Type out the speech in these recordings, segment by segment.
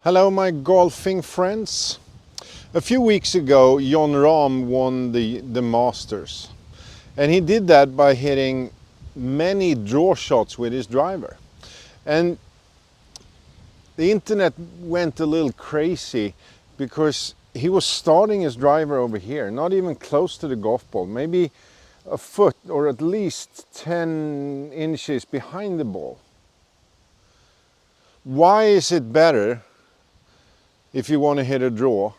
Hello my golfing friends. A few weeks ago Jon Rahm won the Masters, and he did that by hitting many draw shots with his driver. And the internet went a little crazy because he was starting his driver over here, not even close to the golf ball, maybe a foot or at least 10 inches behind the ball. Why is it better, if you want to hit a draw,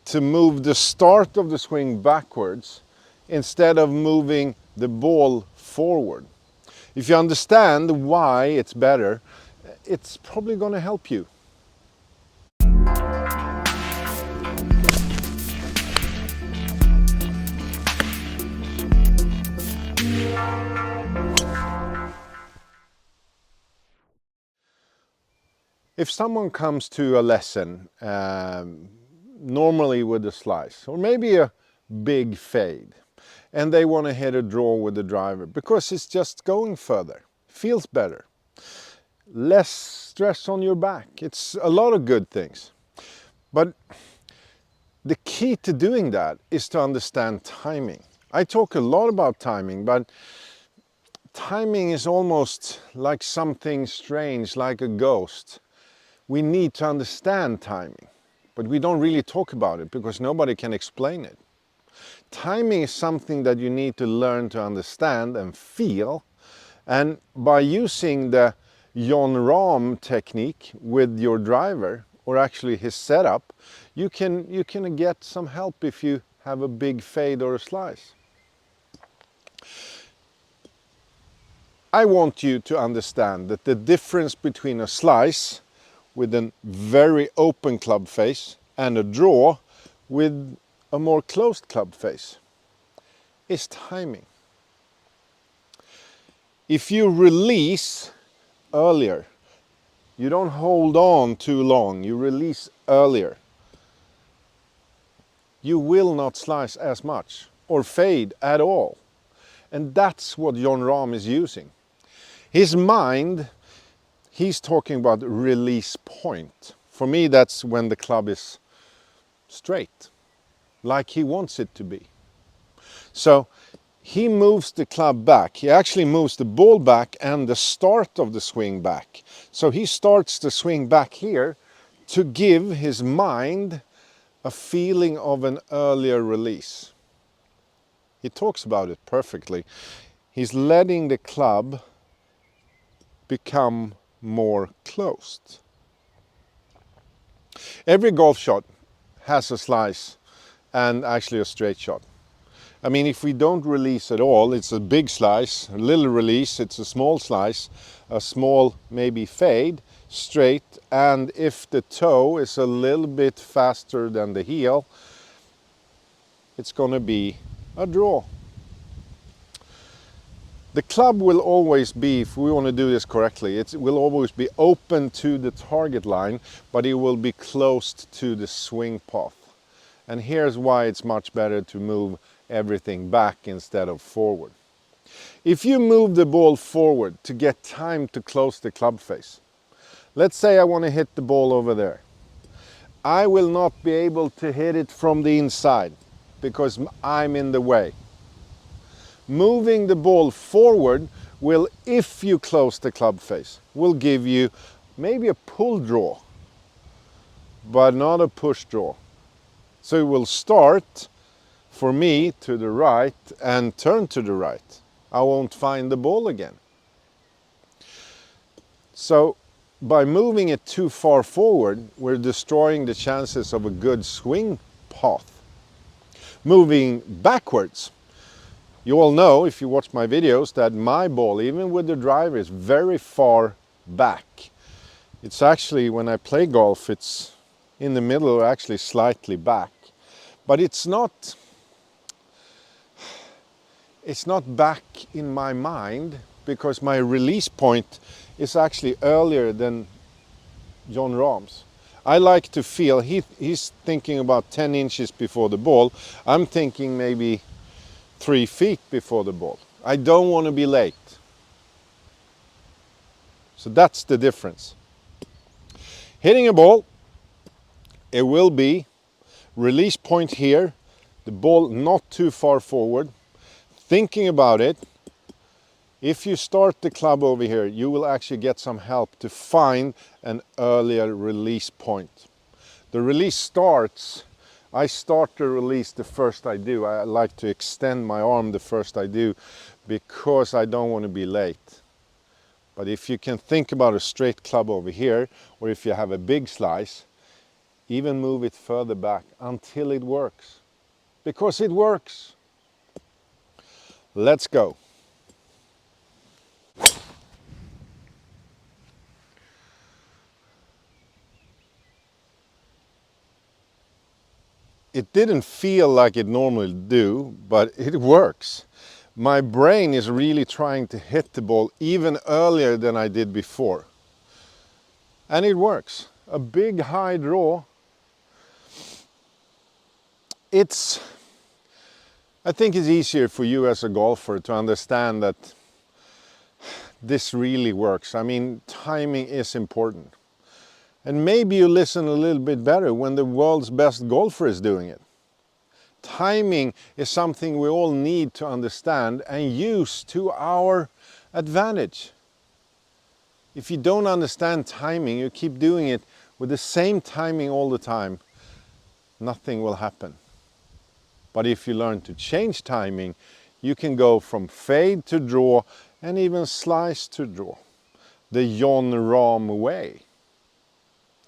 to move the start of the swing backwards instead of moving the ball forward? If you understand why it's better, it's probably going to help you. If someone comes to a lesson, normally with a slice or maybe a big fade, and they want to hit a draw with the driver because it's just going further, feels better, less stress on your back, it's a lot of good things. But the key to doing that is to understand timing. I talk a lot about timing, but timing is almost like something strange, like a ghost. We need to understand timing, but we don't really talk about it because nobody can explain it. Timing is something that you need to learn to understand and feel, and by using the Jon Rahm technique with your driver, or actually his setup, you can get some help if you have a big fade or a slice. I want you to understand that the difference between a slice with a very open club face and a draw with a more closed club face is timing. If you release earlier, you don't hold on too long, you release earlier, you will not slice as much or fade at all. And that's what Jon Rahm is using. His mind, he's talking about release point. For me, that's when the club is straight, like he wants it to be. So he moves the club back. He actually moves the ball back and the start of the swing back. So he starts the swing back here to give his mind a feeling of an earlier release. He talks about it perfectly. He's letting the club become more closed. Every golf shot has a slice and actually a straight shot. I mean, if we don't release at all, it's a big slice, a little release, it's a small slice, a small maybe fade, straight, and if the toe is a little bit faster than the heel, it's going to be a draw. The club will always be, if we want to do this correctly, it will always be open to the target line, but it will be closed to the swing path. And here's why it's much better to move everything back instead of forward. If you move the ball forward to get time to close the club face, let's say I want to hit the ball over there. I will not be able to hit it from the inside because I'm in the way. Moving the ball forward will, if you close the club face, will give you maybe a pull draw, but not a push draw. So it will start for me to the right and turn to the right. I won't find the ball again. So by moving it too far forward, we're destroying the chances of a good swing path. Moving backwards, you all know, if you watch my videos, that my ball, even with the driver, is very far back. It's actually, when I play golf, it's in the middle or actually slightly back. But it's not back in my mind because my release point is actually earlier than Jon Rahm's. I like to feel, he's thinking about 10 inches before the ball. I'm thinking maybe 3 feet before the ball. I don't want to be late. So that's the difference. Hitting a ball It will be release point here, the ball not too far forward. Thinking about it, if you start the club over here, you will actually get some help to find an earlier release point. The release starts, I start the release the first I do. I like to extend my arm the first I do because I don't want to be late. But if you can think about a straight club over here, or if you have a big slice, even move it further back until it works. Because it works. Let's go. It didn't feel like it normally do, but it works. My brain is really trying to hit the ball even earlier than I did before. And it works. A big high draw. I think it's easier for you as a golfer to understand that this really works. I mean, timing is important. And maybe you listen a little bit better when the world's best golfer is doing it. Timing is something we all need to understand and use to our advantage. If you don't understand timing, you keep doing it with the same timing all the time, nothing will happen. But if you learn to change timing, you can go from fade to draw and even slice to draw. The Jon Rahm way.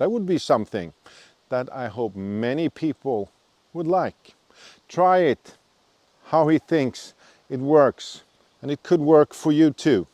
That would be something that I hope many people would like. Try it, how he thinks it works, and it could work for you too.